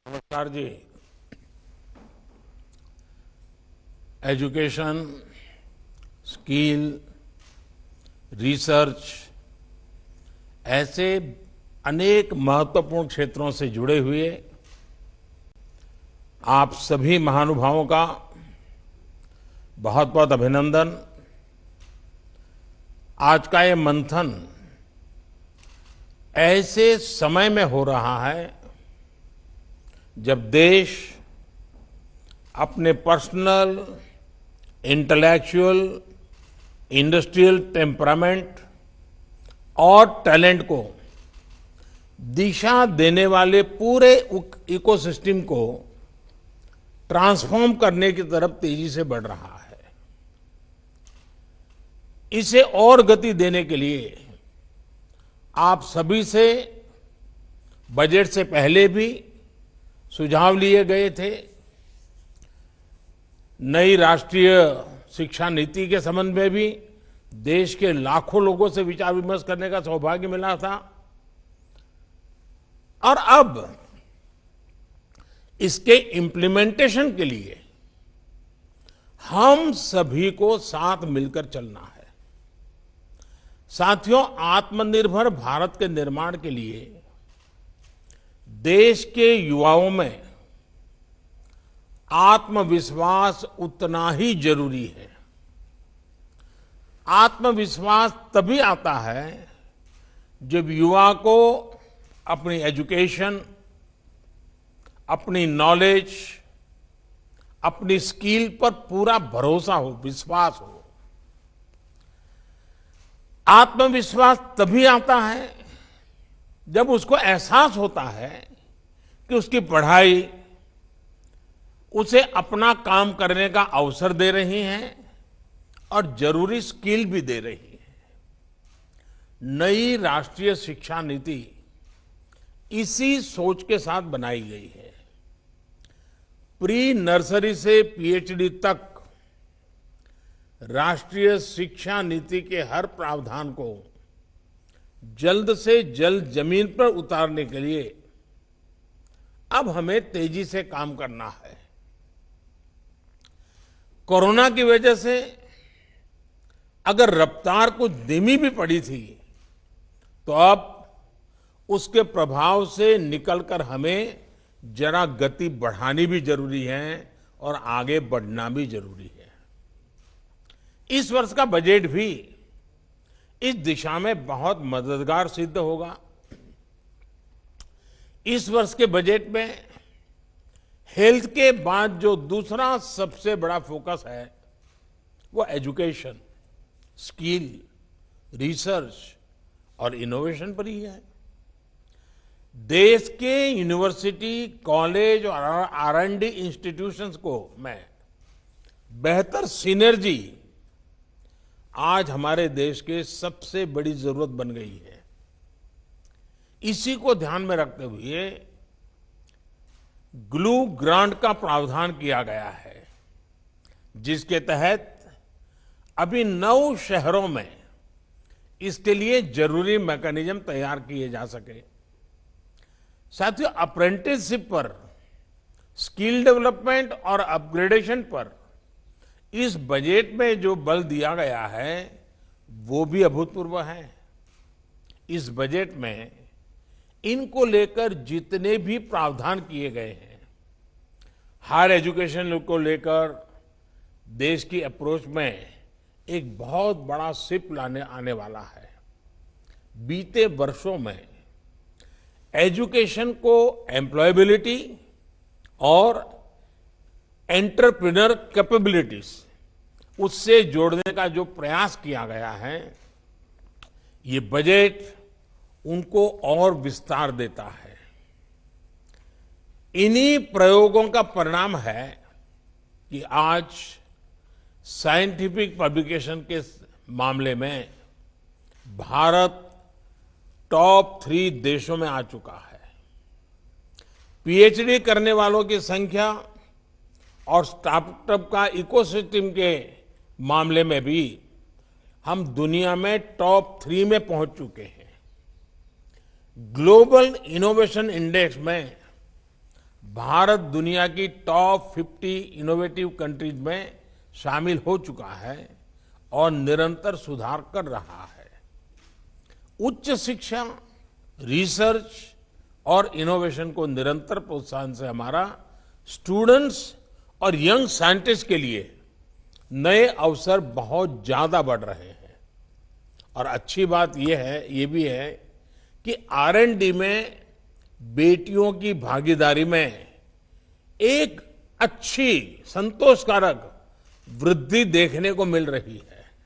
नमस्कार जी। Education, skill, research ऐसे अनेक महत्वपूर्ण क्षेत्रों से जुड़े हुए आप सभी महानुभावों का बहुत बहुत अभिनंदन। आज का ये मंथन ऐसे समय में हो रहा है जब देश अपने पर्सनल, इंटेलेक्चुअल, इंडस्ट्रियल टेम्परामेंट और टैलेंट को दिशा देने वाले पूरे इकोसिस्टम को ट्रांसफॉर्म करने की तरफ तेजी से बढ़ रहा है। इसे और गति देने के लिए आप सभी से बजट से पहले भी सुझाव लिए गए थे। नई राष्ट्रीय शिक्षा नीति के संबंध में भी देश के लाखों लोगों से विचार विमर्श करने का सौभाग्य मिला था और अब इसके इम्प्लीमेंटेशन के लिए हम सभी को साथ मिलकर चलना है। साथियों, आत्मनिर्भर भारत के निर्माण के लिए देश के युवाओं में आत्मविश्वास उतना ही जरूरी है। आत्मविश्वास तभी आता है जब युवा को अपनी एजुकेशन, अपनी नॉलेज, अपनी स्किल पर पूरा भरोसा हो, विश्वास हो। आत्मविश्वास तभी आता है जब उसको एहसास होता है कि उसकी पढ़ाई उसे अपना काम करने का अवसर दे रही है और जरूरी स्किल भी दे रही है। नई राष्ट्रीय शिक्षा नीति इसी सोच के साथ बनाई गई है। प्री नर्सरी से पीएचडी तक राष्ट्रीय शिक्षा नीति के हर प्रावधान को जल्द से जल्द जमीन पर उतारने के लिए अब हमें तेजी से काम करना है। कोरोना की वजह से अगर रफ्तार कुछ धीमी भी पड़ी थी तो अब उसके प्रभाव से निकलकर हमें जरा गति बढ़ानी भी जरूरी है और आगे बढ़ना भी जरूरी है। इस वर्ष का बजट भी इस दिशा में बहुत मददगार सिद्ध होगा। इस वर्ष के बजट में हेल्थ के बाद जो दूसरा सबसे बड़ा फोकस है वो एजुकेशन, स्किल, रिसर्च और इनोवेशन पर ही है। देश के यूनिवर्सिटी, कॉलेज और आर&डी इंस्टीट्यूशंस को मैं बेहतर सिनर्जी आज हमारे देश के सबसे बड़ी जरूरत बन गई है। इसी को ध्यान में रखते हुए ग्लू ग्रांट का प्रावधान किया गया है, जिसके तहत अभी 9 शहरों में इसके लिए जरूरी मैकेनिज्म तैयार किए जा सके। साथियों, अप्रेंटिसशिप पर, स्किल डेवलपमेंट और अपग्रेडेशन पर इस बजट में जो बल दिया गया है वो भी अभूतपूर्व है। इस बजट में इनको लेकर जितने भी प्रावधान किए गए हैं, हायर एजुकेशन को लेकर देश की अप्रोच में एक बहुत बड़ा शिफ्ट लाने आने वाला है। बीते वर्षों में एजुकेशन को एम्प्लॉयबिलिटी और एंटरप्रेन्योर कैपेबिलिटीज उससे जोड़ने का जो प्रयास किया गया है, ये बजट उनको और विस्तार देता है। इन्हीं प्रयोगों का परिणाम है कि आज साइंटिफिक पब्लिकेशन के मामले में भारत टॉप 3 देशों में आ चुका है। पीएचडी करने वालों की संख्या और स्टार्टअप का इकोसिस्टम के मामले में भी हम दुनिया में टॉप 3 में पहुंच चुके हैं। ग्लोबल इनोवेशन इंडेक्स में भारत दुनिया की टॉप 50 इनोवेटिव कंट्रीज में शामिल हो चुका है और निरंतर सुधार कर रहा है। उच्च शिक्षा, रिसर्च और इनोवेशन को निरंतर प्रोत्साहन से हमारा स्टूडेंट्स और यंग साइंटिस्ट के लिए नए अवसर बहुत ज्यादा बढ़ रहे हैं। और अच्छी बात ये भी है कि R&D में बेटियों की भागीदारी में एक अच्छी संतोषकारक वृद्धि देखने को मिल रही है।